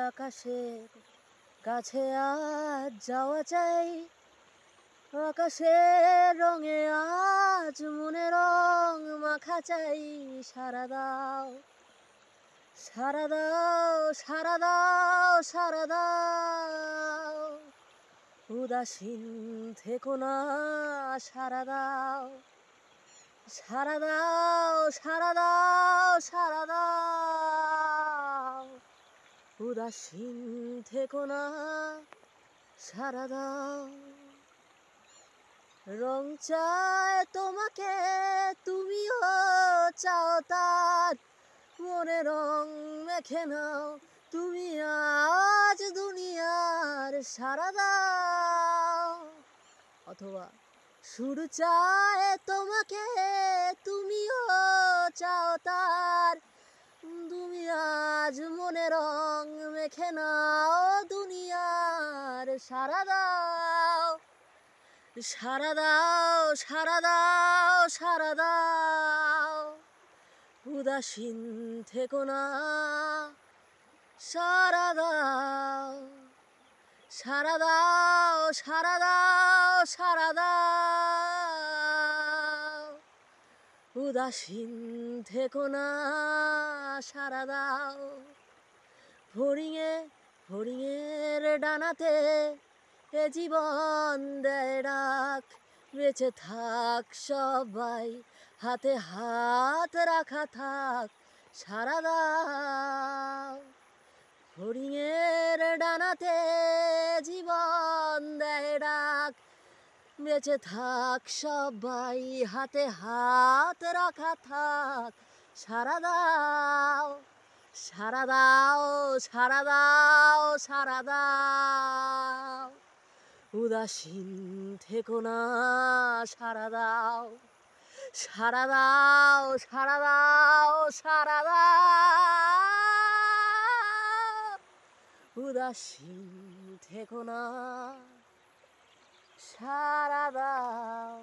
আকাশের কাছে আজ যাওয়া চাই, আকাশের রঙে আজ মনে রং মাখা চাই। সারা দাও সারা দাও সারা দাও সারা দাও, উদাসীন থেকো না। সারা দাও সারা দাও সারা দাও সারা দাও, উদাসীন থেকো না। সারা দাও। রং চায় তোমাকে, তুমিও চাও তার, মনে রং মেখে নাও তুমি আজ দুনিয়ার। সারা দাও। অথবা সুর চায় তোমাকে, তুমিও চাও তার, তুমি আজ মনে রং মেখে নাও দুনিয়ার। সারা দাও সারা দাও সারা দাও সারা দাও, উদাসীন থেকো না। সারা দাও সারা দাও সারা দাও সারা দাও, উদাসীন থেকো না। সারা দাও। ফড়িংয়ের ডানাতে এ জীবন দেয় ডাক, বেঁচে থাক সবাই, হাতে হাত রাখা থাক। সারা দাও। ফড়িংয়ের ডানাতে জীবন দেয় ডাক, বেঁচে থাক সবাই, হাতে হাত রাখা থাক। সারা দাও সারা দাও সারা দাও সারা দাও, উদাসীন থেকো না। সারা দাও সারা দাও সারা দাও সারা দাও, উদাসীন থেকো না। সারা দাও।